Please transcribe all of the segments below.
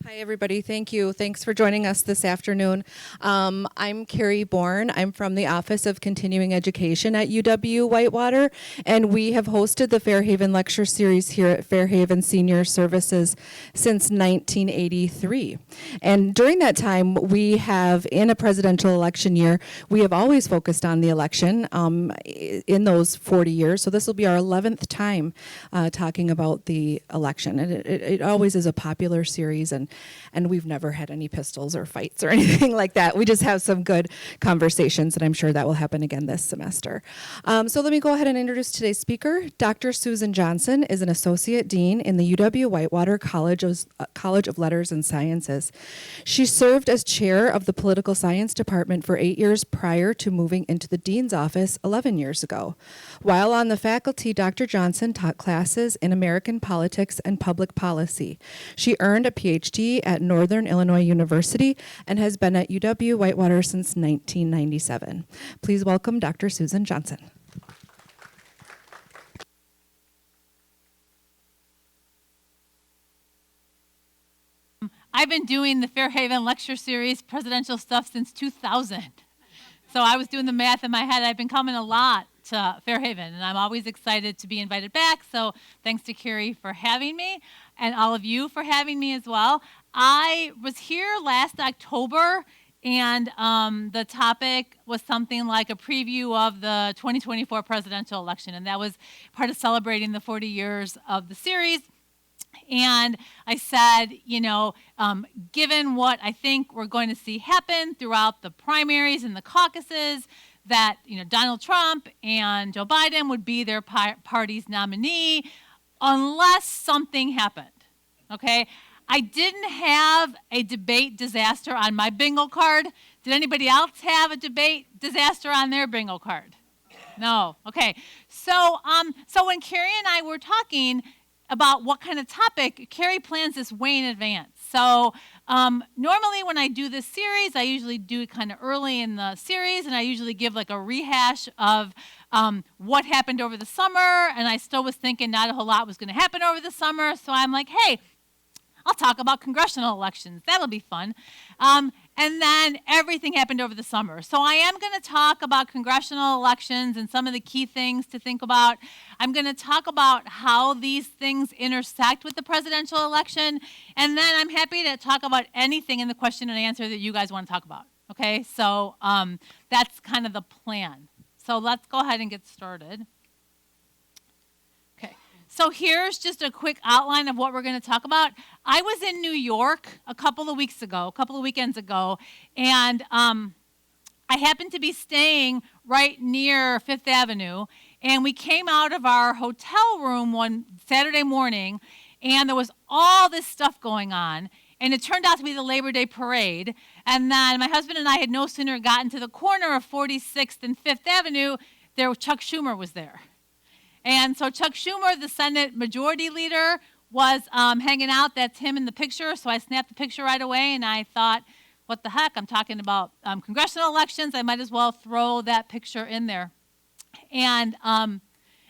Hi, everybody. Thank you. Thanks for joining us this afternoon. I'm Kari Borne. I'm from the Office of Continuing Education at UW-Whitewater, and we have hosted the Fairhaven Lecture Series here at Fairhaven Senior Services since 1983. And during that time, we have, in a presidential election year, we have always focused on the election in those 40 years. So this will be our 11th time talking about the election. And it always is a popular series, and we've never had any pistols or fights or anything like that. We just have some good conversations, and I'm sure that will happen again this semester. So let me go ahead and introduce today's speaker. Dr. Susan Johnson is an Associate Dean in the UW-Whitewater College of Letters and Sciences. She served as chair of the Political Science Department for 8 years prior to moving into the Dean's office 11 years ago. While on the faculty, Dr. Johnson taught classes in American politics and public policy. She earned a PhD at Northern Illinois University and has been at UW-Whitewater since 1997. Please welcome Dr. Susan Johnson. I've been doing the Fairhaven Lecture Series presidential stuff since 2000. So I was doing the math in my head. I've been coming a lot to Fairhaven, and I'm always excited to be invited back. So thanks to Kari for having me, and all of you for having me as well. I was here last October, and the topic was something like a preview of the 2024 presidential election, and that was part of celebrating the 40 years of the series. And I said, given what I think we're going to see happen throughout the primaries and the caucuses, that Donald Trump and Joe Biden would be their party's nominee unless something happened, okay? I didn't have a debate disaster on my bingo card. Did anybody else have a debate disaster on their bingo card? No, okay. So when Kari and I were talking about what kind of topic, Kari plans this way in advance. So normally when I do this series, I usually do it kind of early in the series, and I usually give like a rehash of what happened over the summer, and I still was thinking not a whole lot was going to happen over the summer, so I'm like, hey, I'll talk about congressional elections. That'll be fun. And then everything happened over the summer. So I am going to talk about congressional elections and some of the key things to think about. I'm going to talk about how these things intersect with the presidential election. And then I'm happy to talk about anything in the question and answer that you guys want to talk about. Okay, so that's kind of the plan. So let's go ahead and get started. So here's just a quick outline of what we're going to talk about. I was in New York a couple of weekends ago, and I happened to be staying right near Fifth Avenue, and we came out of our hotel room one Saturday morning, and there was all this stuff going on, and it turned out to be the Labor Day parade, and then my husband and I had no sooner gotten to the corner of 46th and Fifth Avenue, Chuck Schumer was there. And so Chuck Schumer, the Senate Majority Leader, was hanging out. That's him in the picture. So I snapped the picture right away, and I thought, what the heck? I'm talking about congressional elections. I might as well throw that picture in there. And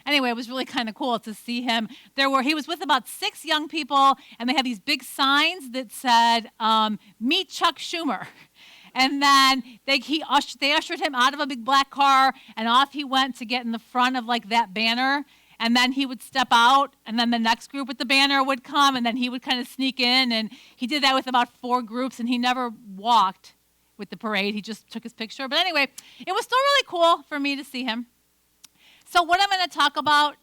anyway, it was really kind of cool to see him. He was with about 6 young people, and they had these big signs that said, "Meet Chuck Schumer." And then they ushered him out of a big black car, and off he went to get in the front of like that banner. And then he would step out, and then the next group with the banner would come, and then he would kind of sneak in. And he did that with about 4 groups, and he never walked with the parade. He just took his picture. But anyway, it was still really cool for me to see him. So what I'm going to talk about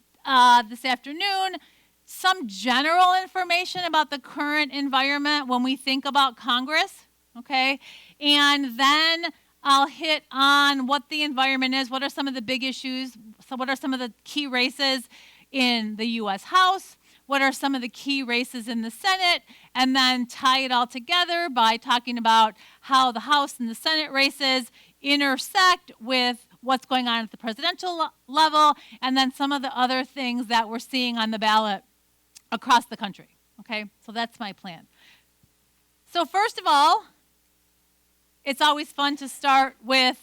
this afternoon, some general information about the current environment when we think about Congress, okay? And then I'll hit on what the environment is, what are some of the big issues, so what are some of the key races in the U.S. House, what are some of the key races in the Senate, and then tie it all together by talking about how the House and the Senate races intersect with what's going on at the presidential level, and then some of the other things that we're seeing on the ballot across the country, okay? So that's my plan. So first of all, it's always fun to start with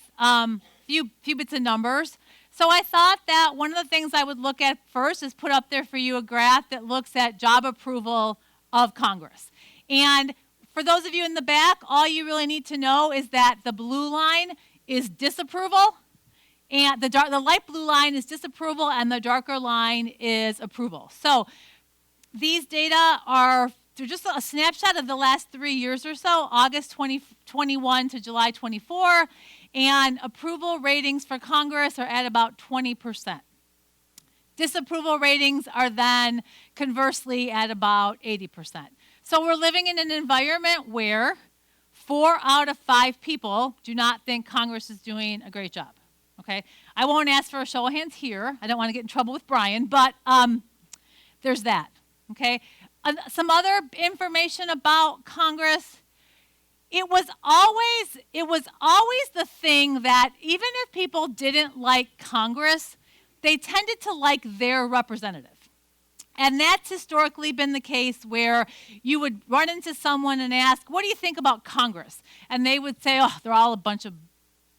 few bits of numbers. So I thought that one of the things I would look at first is put up there for you a graph that looks at job approval of Congress. And for those of you in the back, all you really need to know is that the blue line is disapproval, and the light blue line is disapproval, and the darker line is approval. So these data they're just a snapshot of the last 3 years or so, August 2021 to July 24, and approval ratings for Congress are at about 20%. Disapproval ratings are then conversely at about 80%. So we're living in an environment where 4 out of 5 people do not think Congress is doing a great job. Okay, I won't ask for a show of hands here. I don't want to get in trouble with Brian, but there's that. Okay, some other information about Congress. It was always the thing that even if people didn't like Congress, they tended to like their representative. And that's historically been the case where you would run into someone and ask, what do you think about Congress? And they would say, oh, they're all a bunch of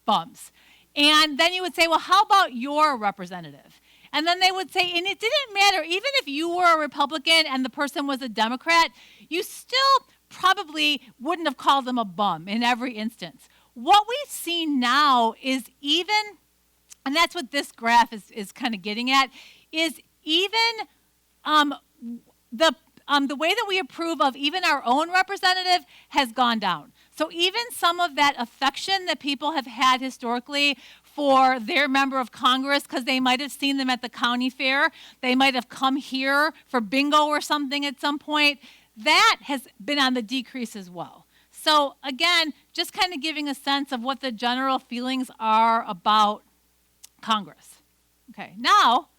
bums. And then you would say, well, how about your representative? And then they would say, and it didn't matter, even if you were a Republican and the person was a Democrat, you still probably wouldn't have called them a bum in every instance. What we've seen now is even, and that's what this graph is kind of getting at, is even the way that we approve of even our own representative has gone down. So even some of that affection that people have had historically for their member of Congress, because they might have seen them at the county fair, they might have come here for bingo or something at some point, that has been on the decrease as well. So again, just kind of giving a sense of what the general feelings are about Congress. Okay, now,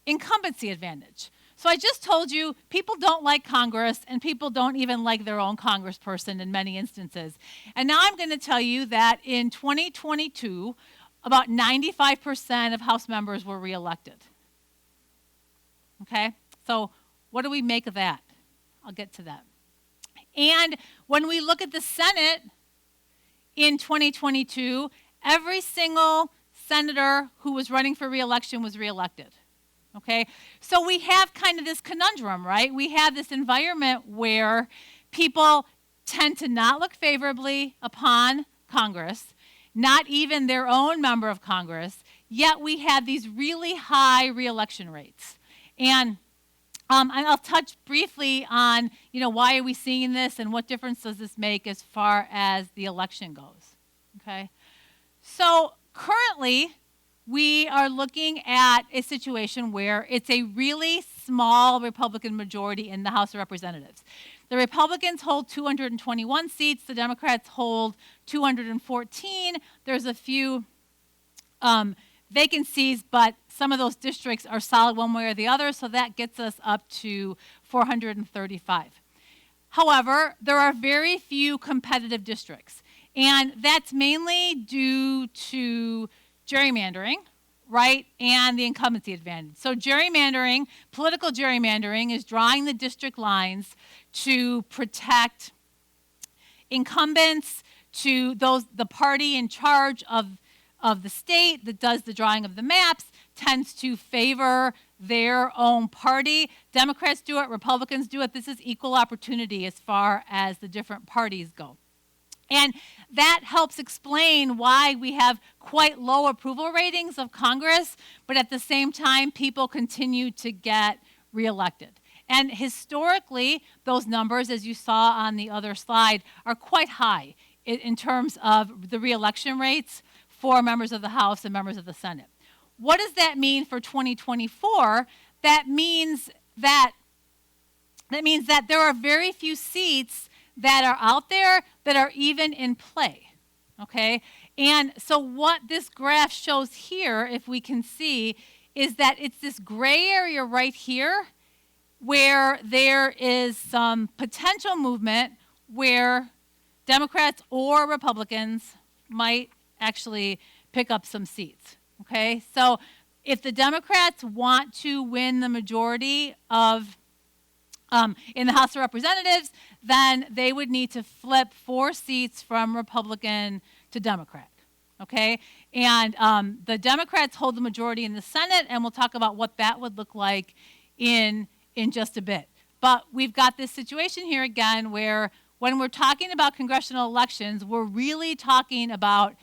incumbency advantage. So I just told you people don't like Congress and people don't even like their own congressperson in many instances. And now I'm going to tell you that in 2022, about 95% of House members were reelected. Okay, so what do we make of that? I'll get to that. And when we look at the Senate in 2022, every single senator who was running for reelection was reelected. Okay, so we have kind of this conundrum, right? We have this environment where people tend to not look favorably upon Congress, not even their own member of Congress, yet we have these really high reelection rates. And I'll touch briefly on, why are we seeing this and what difference does this make as far as the election goes, okay? So currently, we are looking at a situation where it's a really small Republican majority in the House of Representatives. The Republicans hold 221 seats. The Democrats hold 214. There's a few vacancies, but some of those districts are solid one way or the other, so that gets us up to 435. However, there are very few competitive districts, and that's mainly due to gerrymandering, right, and the incumbency advantage. So gerrymandering, political gerrymandering, is drawing the district lines to protect incumbents, to the party in charge of the state that does the drawing of the maps tends to favor their own party. Democrats do it, Republicans do it. This is equal opportunity as far as the different parties go. And that helps explain why we have quite low approval ratings of Congress, but at the same time, people continue to get reelected. And historically, those numbers, as you saw on the other slide, are quite high in terms of the reelection rates for members of the House and members of the Senate. What does that mean for 2024? That means that there are very few seats that are out there that are even in play, okay? And so what this graph shows here, if we can see, is that it's this gray area right here where there is some potential movement where Democrats or Republicans might actually pick up some seats, okay? So if the Democrats want to win the majority of in the House of Representatives, then they would need to flip 4 seats from Republican to Democrat, okay? And the Democrats hold the majority in the Senate, and we'll talk about what that would look like in just a bit. But we've got this situation here again where when we're talking about congressional elections, we're really talking about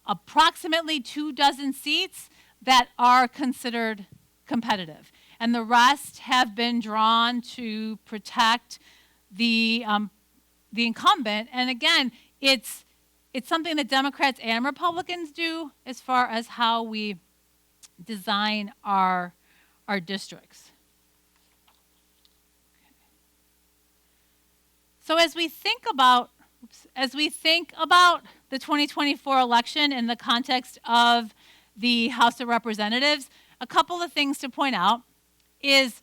approximately 24 seats that are considered competitive. And the rest have been drawn to protect the incumbent. And again, it's something that Democrats and Republicans do as far as how we design our districts. So as we think about the 2024 election in the context of the House of Representatives, a couple of things to point out is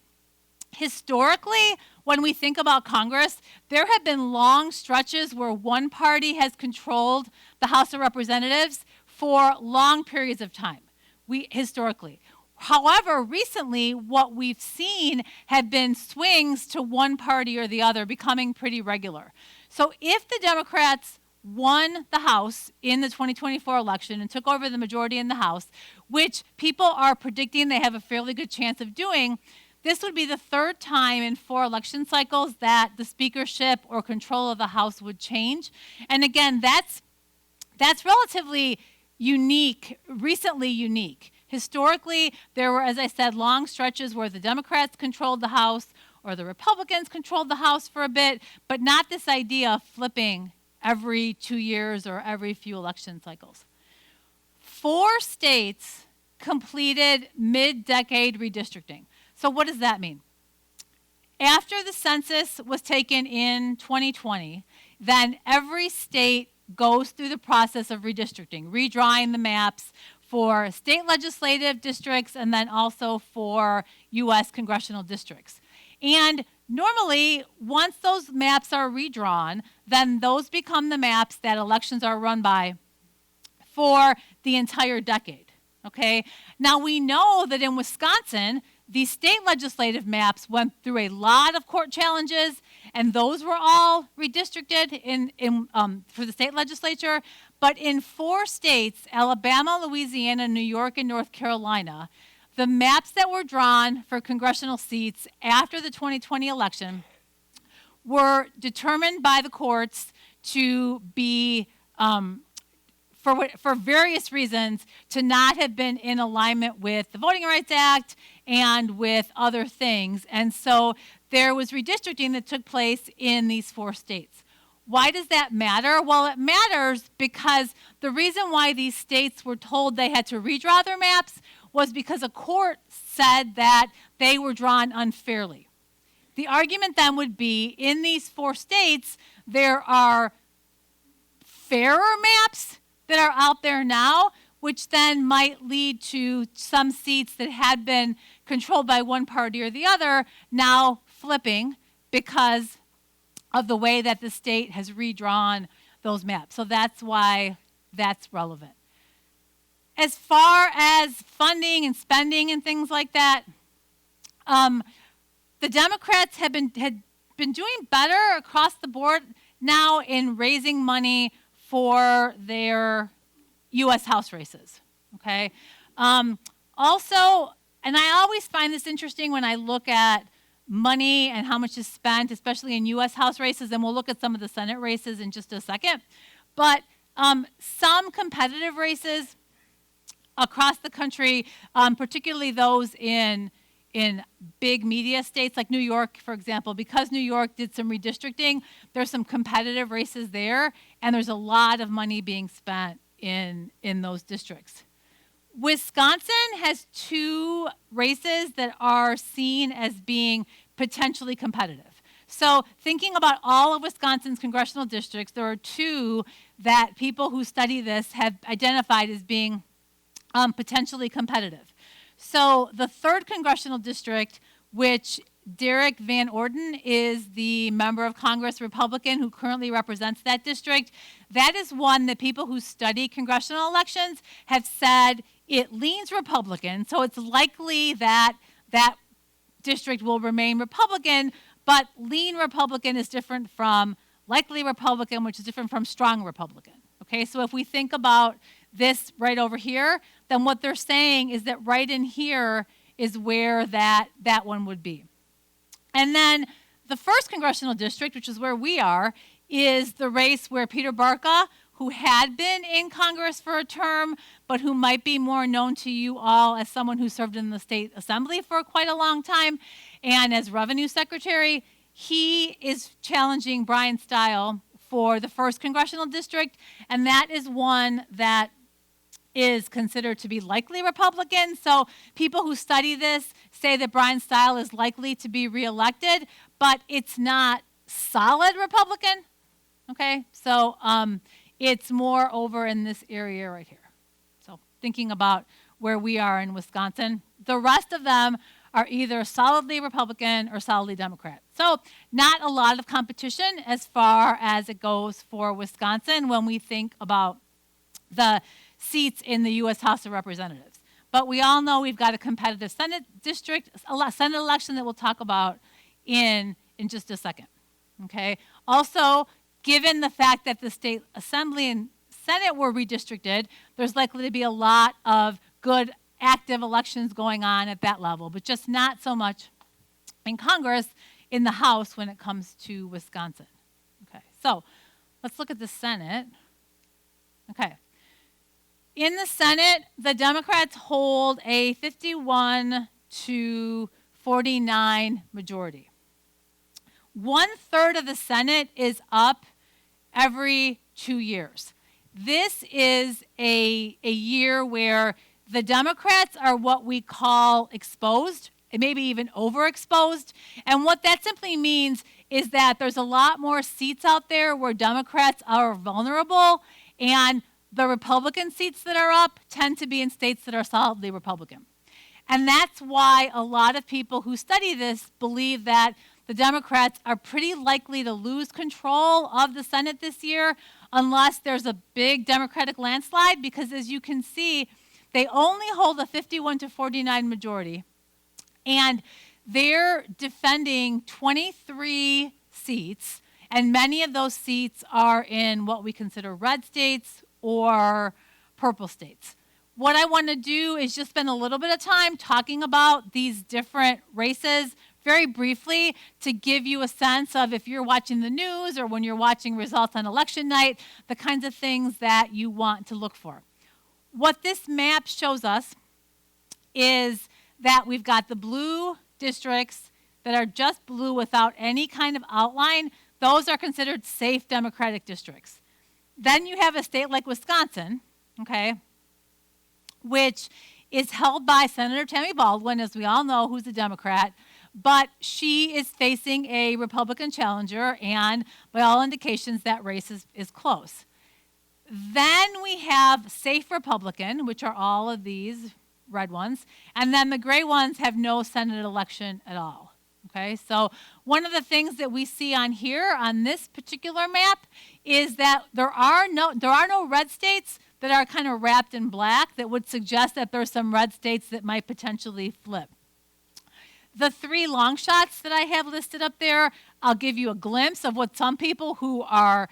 historically, when we think about Congress, there have been long stretches where one party has controlled the House of Representatives for long periods of time, historically. However, recently, what we've seen have been swings to one party or the other becoming pretty regular. So if the Democrats won the House in the 2024 election and took over the majority in the House, which people are predicting they have a fairly good chance of doing, this would be the third time in 4 election cycles that the speakership or control of the House would change. And again, that's relatively unique, recently unique. Historically, there were, as I said, long stretches where the Democrats controlled the House or the Republicans controlled the House for a bit, but not this idea of flipping every 2 years or every few election cycles. 4 states completed mid-decade redistricting. So what does that mean? After the census was taken in 2020, then every state goes through the process of redistricting, redrawing the maps for state legislative districts and then also for U.S. congressional districts. And normally, once those maps are redrawn, then those become the maps that elections are run by for the entire decade, okay? Now, we know that in Wisconsin, the state legislative maps went through a lot of court challenges, and those were all redistricted for the state legislature. But in 4 states, Alabama, Louisiana, New York, and North Carolina, the maps that were drawn for congressional seats after the 2020 election were determined by the courts to be, for various reasons, to not have been in alignment with the Voting Rights Act and with other things. And so there was redistricting that took place in these 4 states. Why does that matter? Well, it matters because the reason why these states were told they had to redraw their maps was because a court said that they were drawn unfairly. The argument then would be, in these 4 states, there are fairer maps that are out there now, which then might lead to some seats that had been controlled by one party or the other now flipping because of the way that the state has redrawn those maps. So that's why that's relevant. As far as funding and spending and things like that, the Democrats had been doing better across the board now in raising money for their U.S. House races, okay? Also, and I always find this interesting when I look at money and how much is spent, especially in U.S. House races, and we'll look at some of the Senate races in just a second. But some competitive races across the country, particularly those in big media states like New York, for example, because New York did some redistricting, there's some competitive races there, and there's a lot of money being spent in those districts. Wisconsin has 2 races that are seen as being potentially competitive. So thinking about all of Wisconsin's congressional districts, there are 2 that people who study this have identified as being potentially competitive. So the 3rd congressional district, which Derek Van Orden is the member of Congress Republican who currently represents that district, that is one that people who study congressional elections have said it leans Republican, so it's likely that that district will remain Republican, but lean Republican is different from likely Republican, which is different from strong Republican. Okay, so if we think about this right over here, then what they're saying is that right in here is where that one would be. And then The first congressional district, which is where we are, is the race where Peter Barca, who had been in Congress for a term, but who might be more known to you all as someone who served in the state assembly for quite a long time, and as revenue secretary, he is challenging Brian Stile for the first congressional district, and that is one that is considered to be likely Republican. So people who study this say that Brian Stile is likely to be reelected, but it's not solid Republican. Okay, so it's more over in this area right here. So thinking about where we are in Wisconsin, the rest of them are either solidly Republican or solidly Democrat. So not a lot of competition as far as it goes for Wisconsin when we think about the seats in the U.S. House of Representatives. But we all know we've got a competitive Senate district, Senate election that we'll talk about in just a second. Okay. Also, given the fact that the state assembly and Senate were redistricted, there's likely to be a lot of good active elections going on at that level, but just not so much in Congress, in the House when it comes to Wisconsin. Okay, so let's look at the Senate. Okay. In the Senate, the Democrats hold a 51-49 majority. 1/3 of the Senate is up every 2 years. This is a year where the Democrats are what we call exposed, and maybe even overexposed. And what that simply means is that there's a lot more seats out there where Democrats are vulnerable, and the Republican seats that are up tend to be in states that are solidly Republican. And that's why a lot of people who study this believe that the Democrats are pretty likely to lose control of the Senate this year unless there's a big Democratic landslide, because as you can see, they only hold a 51-49 majority, and they're defending 23 seats, and many of those seats are in what we consider red states or purple states. What I want to do is just spend a little bit of time talking about these different races very briefly to give you a sense of, if you're watching the news or when you're watching results on election night, the kinds of things that you want to look for. What this map shows us is that we've got the blue districts that are just blue without any kind of outline. Those are considered safe Democratic districts. Then you have a state like Wisconsin, okay, which is held by Senator Tammy Baldwin, as we all know, who's a Democrat, but she is facing a Republican challenger, and by all indications, that race is close. Then we have safe Republican, which are all of these red ones, and then the gray ones have no Senate election at all. Okay, so one of the things that we see on here on this particular map is that there are no red states that are kind of wrapped in black that would suggest that there's some red states that might potentially flip. The three long shots that I have listed up there, I'll give you a glimpse of what some people who are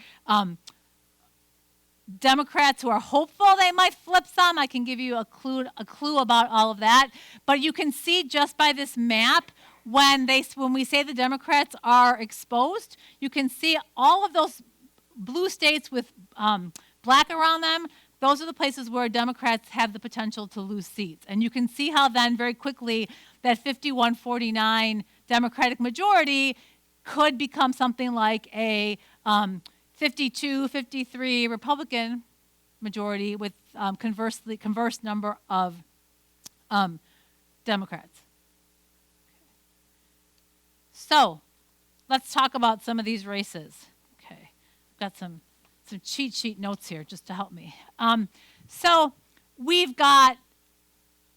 Democrats who are hopeful they might flip some. I can give you a clue about all of that. But you can see just by this map, when we say the Democrats are exposed, you can see all of those blue states with black around them. Those are the places where Democrats have the potential to lose seats. And you can see how then very quickly that 51-49 Democratic majority could become something like a 52-53 Republican majority with converse number of Democrats. So let's talk about some of these races. Okay, I've got some cheat sheet notes here just to help me. So we've got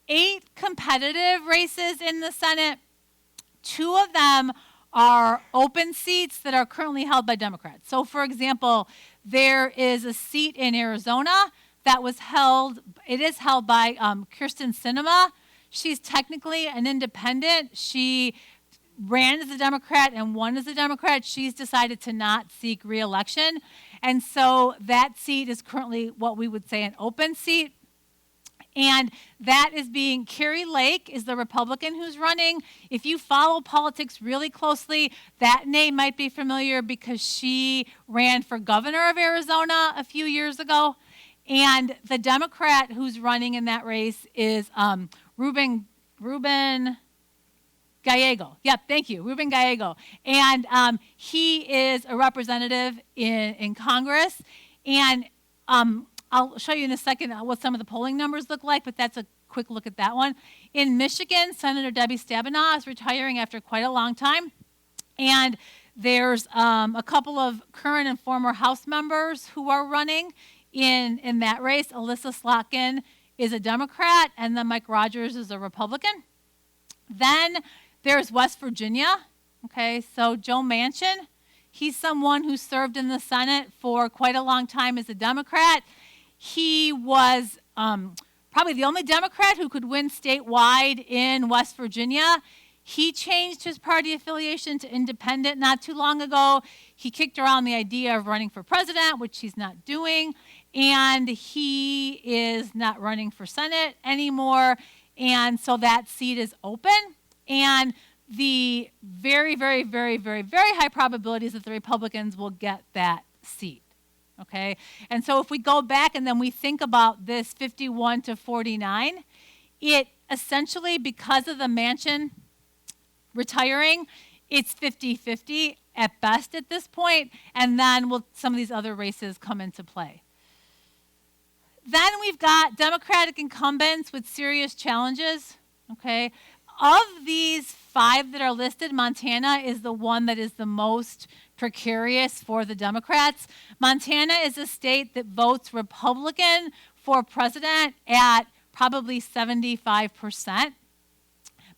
8 competitive races in the Senate. 2 of them are open seats that are currently held by Democrats. So for example, there is a seat in Arizona that was held, it is held by Kirsten Sinema. She's technically an independent. She ran as a Democrat and won as a Democrat. She's decided to not seek re-election. And so that seat is currently what we would say an open seat. And that is being, Kari Lake is the Republican who's running. If you follow politics really closely, that name might be familiar because she ran for governor of Arizona a few years ago. And the Democrat who's running in that race is Ruben Gallego. Yep, thank you, Ruben Gallego. And he is a representative in Congress. And I'll show you in a second what some of the polling numbers look like, but that's a quick look at that one. In Michigan, Senator Debbie Stabenow is retiring after quite a long time. And there's a couple of current and former House members who are running in that race. Alyssa Slotkin is a Democrat, and then Mike Rogers is a Republican. Then there's West Virginia. Okay, so Joe Manchin, he's someone who served in the Senate for quite a long time as a Democrat. He was probably the only Democrat who could win statewide in West Virginia. He changed his party affiliation to independent not too long ago. He kicked around the idea of running for president, which he's not doing. And he is not running for Senate anymore. And so that seat is open. And the very, very, very, very, very high probability is that the Republicans will get that seat. Okay? And so if we go back and then we think about this 51 to 49, it essentially, because of the Manchin retiring, it's 50-50 at best at this point, and then some of these other races come into play. Then we've got Democratic incumbents with serious challenges, okay? Of these 5 that are listed, Montana is the one that is the most precarious for the Democrats. Montana is a state that votes Republican for president at probably 75%.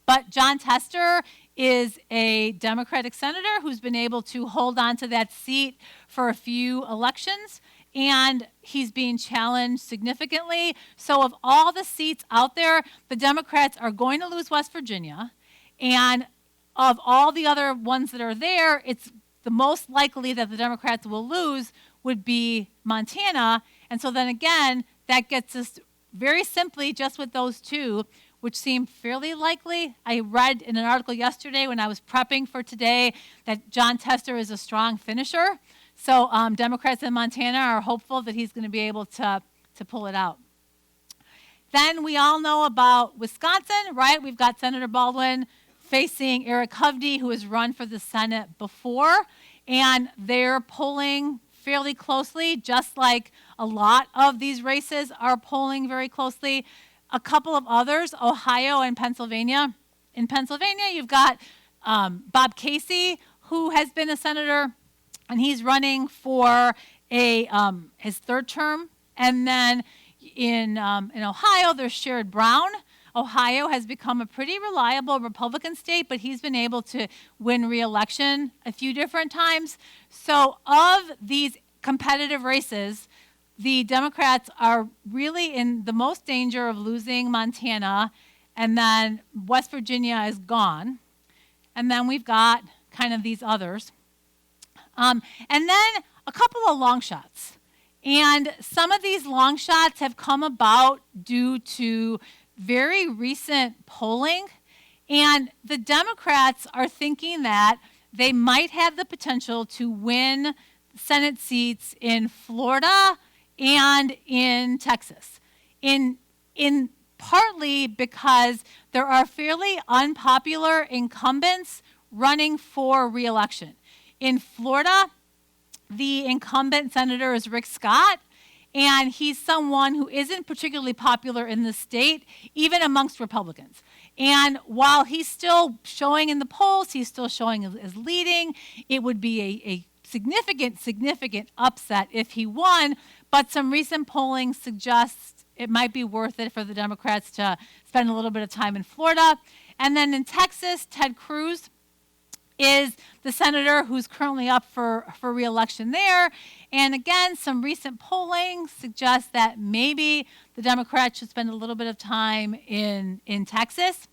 But John Tester is a Democratic senator who's been able to hold on to that seat for a few elections, and he's being challenged significantly. So of all the seats out there, the Democrats are going to lose West Virginia, and of all the other ones that are there, it's the most likely that the Democrats will lose would be Montana. And so then again, that gets us very simply just with those 2, which seem fairly likely. I read in an article yesterday when I was prepping for today that John Tester is a strong finisher. So Democrats in Montana are hopeful that he's going to be able to pull it out. Then we all know about Wisconsin, right? We've got Senator Baldwin facing Eric Hovde, who has run for the Senate before, and they're polling fairly closely, just like a lot of these races are polling very closely. A couple of others, Ohio and Pennsylvania. In Pennsylvania, you've got Bob Casey, who has been a senator, and he's running for his 3rd term. And then in Ohio, there's Sherrod Brown. Ohio has become a pretty reliable Republican state, but he's been able to win re-election a few different times. So of these competitive races, the Democrats are really in the most danger of losing Montana, and then West Virginia is gone. And then we've got kind of these others. And then a couple of long shots. And some of these long shots have come about due to very recent polling. And the Democrats are thinking that they might have the potential to win Senate seats in Florida and in Texas, in partly because there are fairly unpopular incumbents running for re-election. In Florida, the incumbent senator is Rick Scott, and he's someone who isn't particularly popular in the state, even amongst Republicans. And while he's still showing in the polls, he's still showing as leading, it would be a significant upset if he won. But some recent polling suggests it might be worth it for the Democrats to spend a little bit of time in Florida. And then in Texas, Ted Cruz is the senator who's currently up for re-election there. And again, some recent polling suggests that maybe the Democrats should spend a little bit of time in Texas.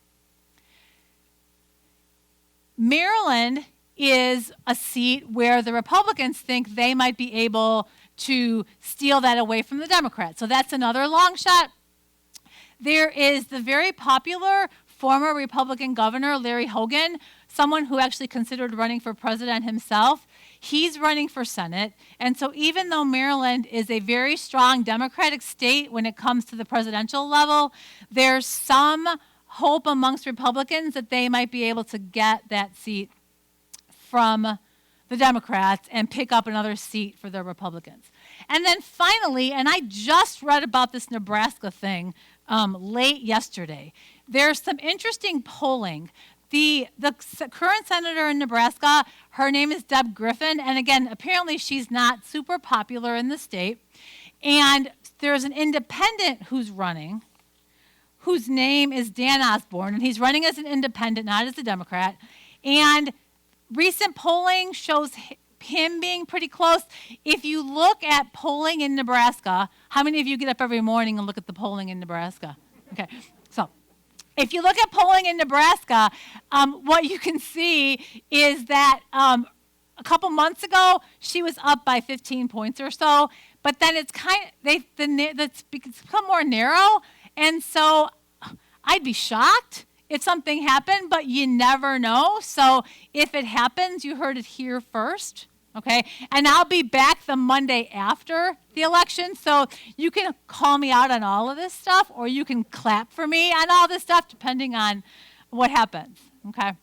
Maryland is a seat where the Republicans think they might be able to steal that away from the Democrats. So that's another long shot. There is the very popular former Republican governor, Larry Hogan, someone who actually considered running for president himself. He's running for Senate. And so even though Maryland is a very strong Democratic state when it comes to the presidential level, there's some hope amongst Republicans that they might be able to get that seat from the Democrats and pick up another seat for the Republicans. And then finally, and I just read about this Nebraska thing late yesterday, there's some interesting polling. The current senator in Nebraska, her name is Deb Griffin, and again, apparently she's not super popular in the state. And there's an independent who's running, whose name is Dan Osborne, and he's running as an independent, not as a Democrat. And recent polling shows him being pretty close. If you look at polling in Nebraska, how many of you get up every morning and look at the polling in Nebraska? Okay, so if you look at polling in Nebraska, what you can see is that a couple months ago, she was up by 15 points or so, but then it's it's become more narrow, and so I'd be shocked if something happened, but you never know. So if it happens, you heard it here first, okay? And I'll be back the Monday after the election, so you can call me out on all of this stuff, or you can clap for me on all this stuff, depending on what happens, okay?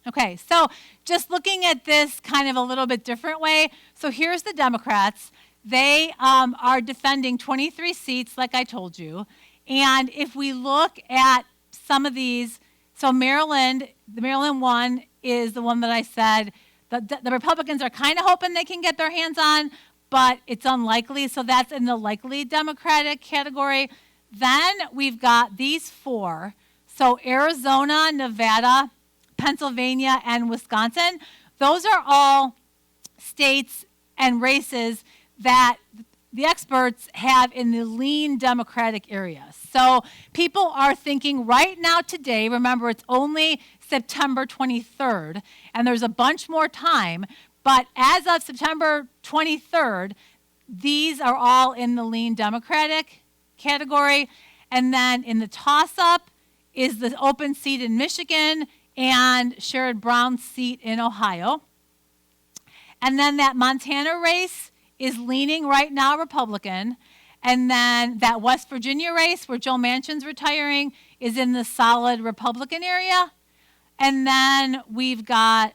Okay, so just looking at this kind of a little bit different way. So here's the Democrats. They are defending 23 seats, like I told you. And if we look at some of these, so Maryland, the Maryland one is the one that I said the Republicans are kind of hoping they can get their hands on, but it's unlikely. So that's in the likely Democratic category. Then we've got these four. So Arizona, Nevada, Pennsylvania, and Wisconsin. Those are all states and races that the experts have in the lean Democratic areas. So people are thinking right now today, remember it's only September 23rd, and there's a bunch more time, but as of September 23rd, these are all in the lean Democratic category. And then in the toss-up is the open seat in Michigan and Sherrod Brown's seat in Ohio. And then that Montana race is leaning right now Republican. And then that West Virginia race where Joe Manchin's retiring is in the solid Republican area. And then we've got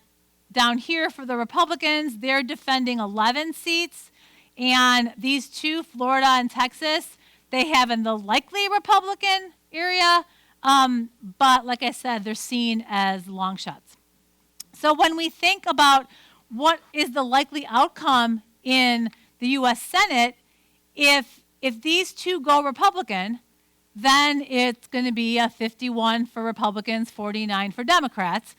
down here for the Republicans, they're defending 11 seats. And these two, Florida and Texas, they have in the likely Republican area. But like I said, they're seen as long shots. So when we think about what is the likely outcome in the U.S. Senate, if these two go Republican, then it's going to be a 51 for Republicans, 49 for Democrats.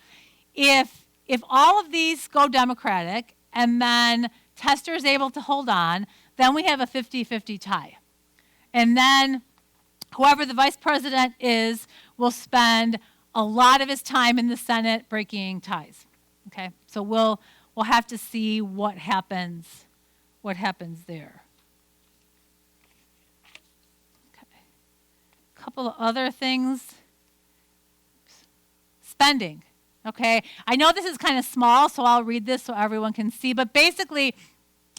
If all of these go Democratic and then Tester is able to hold on, then we have a 50-50 tie. And then whoever the vice president is will spend a lot of his time in the Senate breaking ties. Okay, so we'll have to see what happens there. Okay, a couple of other things. Spending. Okay, I know this is kind of small, so I'll read this so everyone can see. But basically,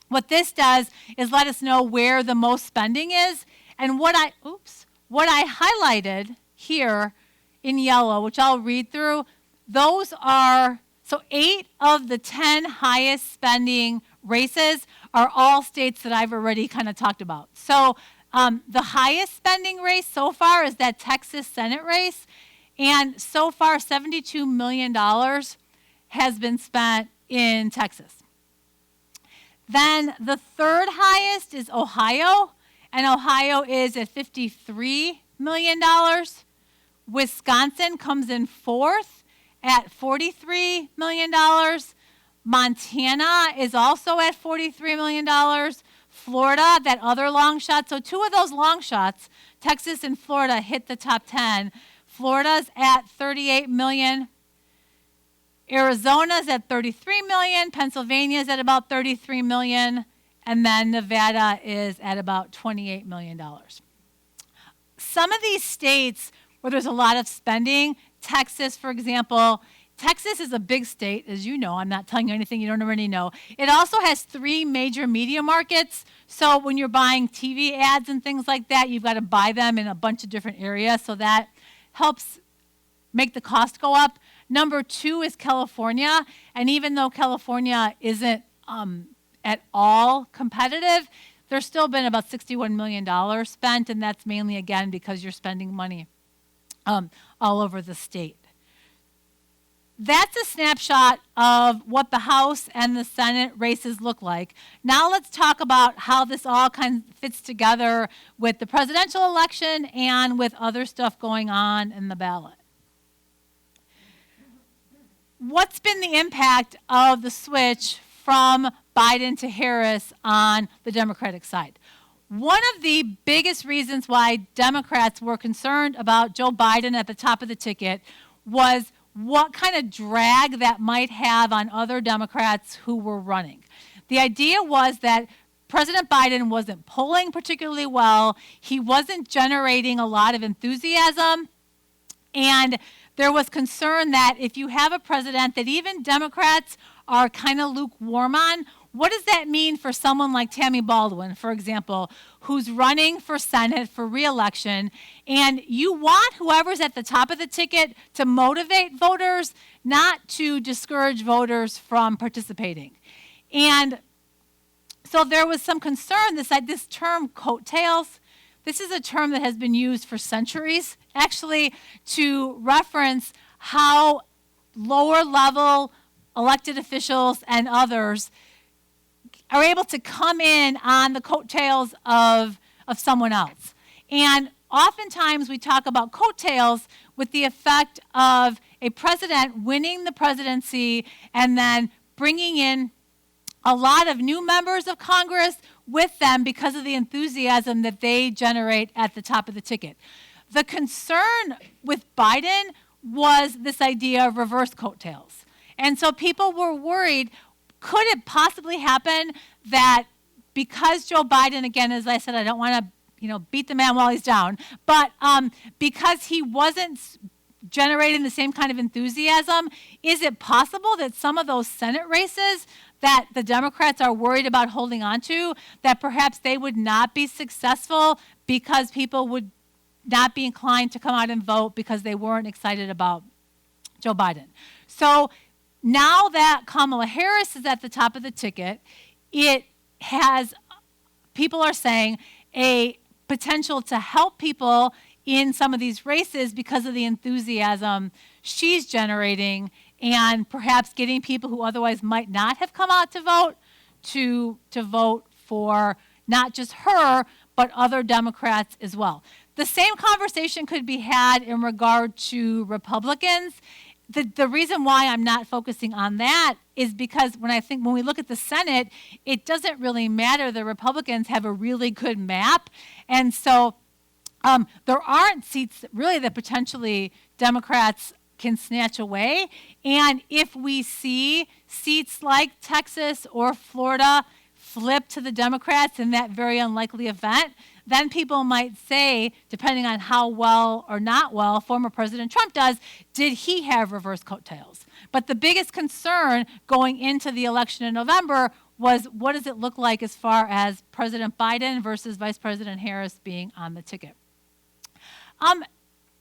what this does is let us know where the most spending is. And what I highlighted here in yellow, which I'll read through, those are, so 8 of the 10 highest spending races are all states that I've already kind of talked about. So the highest spending race so far is that Texas Senate race. And so far, $72 million has been spent in Texas. Then the third highest is Ohio, and Ohio is at $53 million. Wisconsin comes in fourth at $43 million. Montana is also at $43 million. Florida, that other long shot. So 2 of those long shots, Texas and Florida, hit the top 10. Florida's at $38 million. Arizona's at $33 million. Pennsylvania's at about $33 million. And then Nevada is at about $28 million. some of these states where there's a lot of spending, Texas, for example, Texas is a big state, as you know. I'm not telling you anything you don't already know. It also has 3 major media markets. So when you're buying TV ads and things like that, you've got to buy them in a bunch of different areas. So that helps make the cost go up. Number 2 is California. And even though California isn't at all competitive, there's still been about $61 million spent. And that's mainly, again, because you're spending money all over the state. That's a snapshot of what the House and the Senate races look like. Now let's talk about how this all kind of fits together with the presidential election and with other stuff going on in the ballot. What's been the impact of the switch from Biden to Harris on the Democratic side? One of the biggest reasons why Democrats were concerned about Joe Biden at the top of the ticket was what kind of drag that might have on other Democrats who were running. The idea was that President Biden wasn't polling particularly well. He wasn't generating a lot of enthusiasm. And there was concern that if you have a president that even Democrats are kind of lukewarm on, what does that mean for someone like Tammy Baldwin, for example, who's running for Senate for re-election? And you want whoever's at the top of the ticket to motivate voters, not to discourage voters from participating. And so there was some concern, this term coattails. This is a term that has been used for centuries, actually, to reference how lower level elected officials and others are able to come in on the coattails of someone else. And oftentimes we talk about coattails with the effect of a president winning the presidency and then bringing in a lot of new members of Congress with them because of the enthusiasm that they generate at the top of the ticket. The concern with Biden was this idea of reverse coattails. And so people were worried, could it possibly happen that because Joe Biden, again, as I said, I don't want to beat the man while he's down, but because he wasn't generating the same kind of enthusiasm, is it possible that some of those Senate races that the Democrats are worried about holding on to, that perhaps they would not be successful because people would not be inclined to come out and vote because they weren't excited about Joe Biden? So now that Kamala Harris is at the top of the ticket, it has, people are saying, a potential to help people in some of these races because of the enthusiasm she's generating and perhaps getting people who otherwise might not have come out to vote to vote for not just her, but other Democrats as well. The same conversation could be had in regard to Republicans. The reason why I'm not focusing on that is because when we look at the Senate, it doesn't really matter. The Republicans have a really good map. And so there aren't seats really that potentially Democrats can snatch away. And if we see seats like Texas or Florida flip to the Democrats in that very unlikely event, then people might say, depending on how well or not well former President Trump does, did he have reverse coattails? But the biggest concern going into the election in November was, what does it look like as far as President Biden versus Vice President Harris being on the ticket?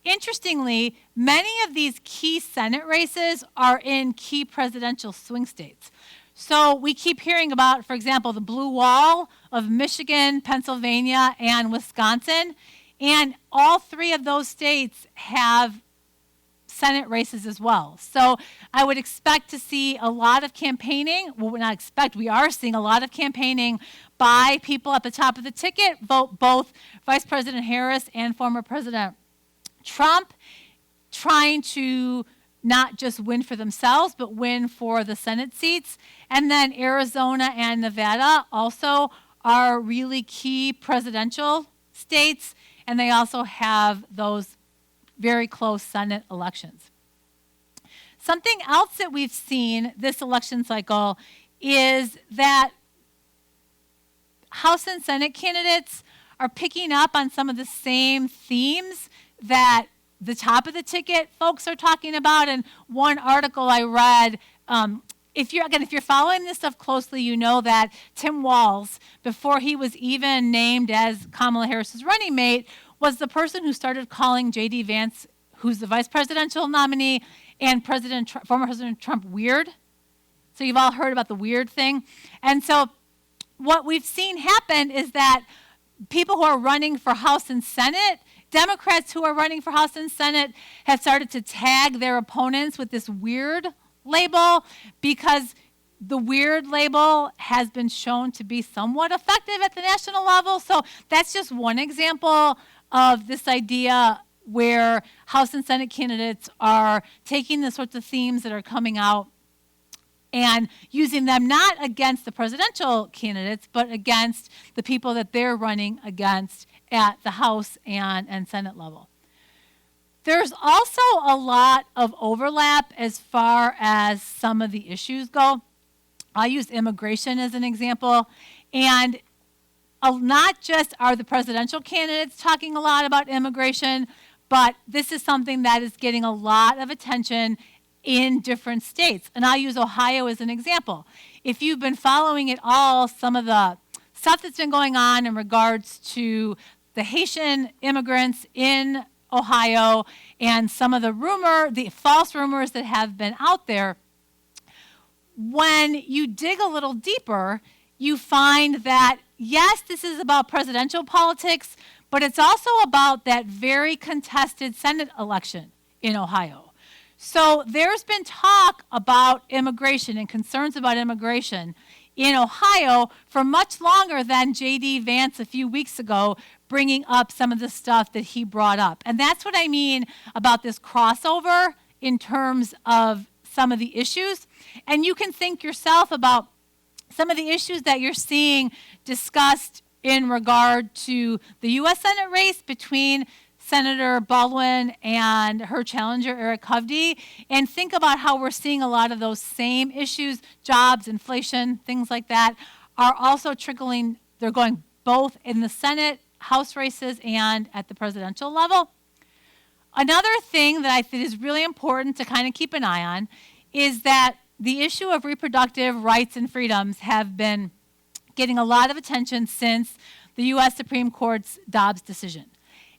Interestingly, many of these key Senate races are in key presidential swing states. So we keep hearing about, for example, the blue wall of Michigan, Pennsylvania, and Wisconsin. And all 3 of those states have Senate races as well. So I would expect to see a lot of campaigning. Well, not expect, we are seeing a lot of campaigning by people at the top of the ticket, vote both Vice President Harris and former President Trump, trying to not just win for themselves, but win for the Senate seats. And then Arizona and Nevada also are really key presidential states, and they also have those very close Senate elections. Something else that we've seen this election cycle is that House and Senate candidates are picking up on some of the same themes that the top of the ticket folks are talking about. And one article I read, if you're following this stuff closely, you know that Tim Walz, before he was even named as Kamala Harris's running mate, was the person who started calling J.D. Vance, who's the vice presidential nominee, and former President Trump weird. So you've all heard about the weird thing. And so what we've seen happen is that people who are running for House and Senate, Democrats who are running for House and Senate, have started to tag their opponents with this weird label, because the weird label has been shown to be somewhat effective at the national level. So that's just one example of this idea where House and Senate candidates are taking the sorts of themes that are coming out and using them not against the presidential candidates, but against the people that they're running against at the House and Senate level. There's also a lot of overlap as far as some of the issues go. I'll use immigration as an example. And not just are the presidential candidates talking a lot about immigration, but this is something that is getting a lot of attention in different states. And I'll use Ohio as an example. If you've been following at all some of the stuff that's been going on in regards to the Haitian immigrants in Ohio and some of the false rumors that have been out there, when you dig a little deeper, you find that, yes, this is about presidential politics, but it's also about that very contested Senate election in Ohio. So there's been talk about immigration and concerns about immigration in Ohio for much longer than J.D. Vance a few weeks ago, bringing up some of the stuff that he brought up. And that's what I mean about this crossover in terms of some of the issues. And you can think yourself about some of the issues that you're seeing discussed in regard to the U.S. Senate race between Senator Baldwin and her challenger, Eric Hovde, and think about how we're seeing a lot of those same issues, jobs, inflation, things like that, are also trickling. They're going both in the Senate, House races, and at the presidential level. Another thing that I think is really important to kind of keep an eye on is that the issue of reproductive rights and freedoms have been getting a lot of attention since the U.S. Supreme Court's Dobbs decision.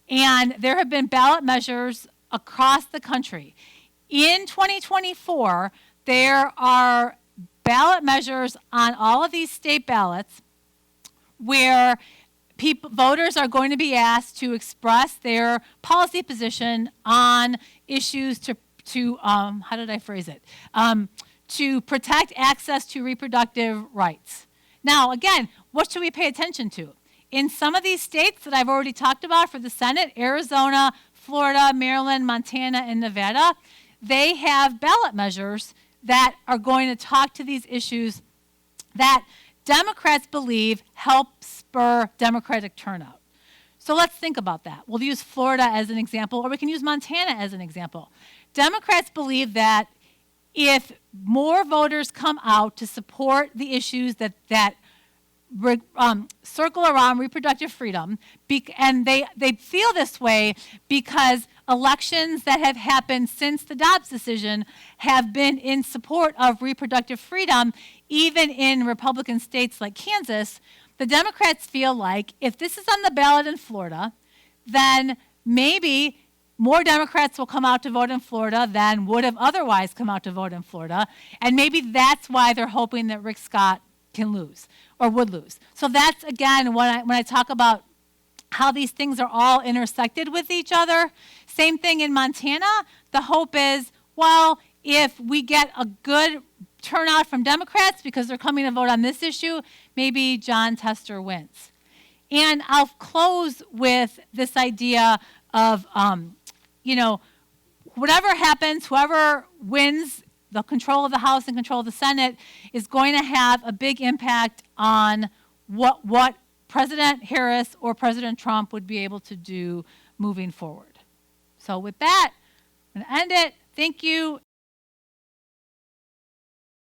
And there have been ballot measures across the country. In 2024, there are ballot measures on all of these state ballots where voters are going to be asked to express their policy position on issues to protect access to reproductive rights. Now, again, what should we pay attention to? In some of these states that I've already talked about for the Senate, Arizona, Florida, Maryland, Montana, and Nevada, they have ballot measures that are going to talk to these issues that Democrats believe help spur Democratic turnout. So let's think about that. We'll use Florida as an example, or we can use Montana as an example. Democrats believe that if more voters come out to support the issues that circle around reproductive freedom, and they feel this way because elections that have happened since the Dobbs decision have been in support of reproductive freedom, even in Republican states like Kansas. The Democrats feel like if this is on the ballot in Florida, then maybe more Democrats will come out to vote in Florida than would have otherwise come out to vote in Florida, and maybe that's why they're hoping that Rick Scott can lose or would lose. So that's, again, when I talk about how these things are all intersected with each other. Same thing in Montana. The hope is, well, if we get a good turnout from Democrats because they're coming to vote on this issue, maybe John Tester wins. And I'll close with this idea of, whatever happens, whoever wins the control of the House and control of the Senate is going to have a big impact on what President Harris or President Trump would be able to do moving forward. So with that, I'm going to end it. Thank you,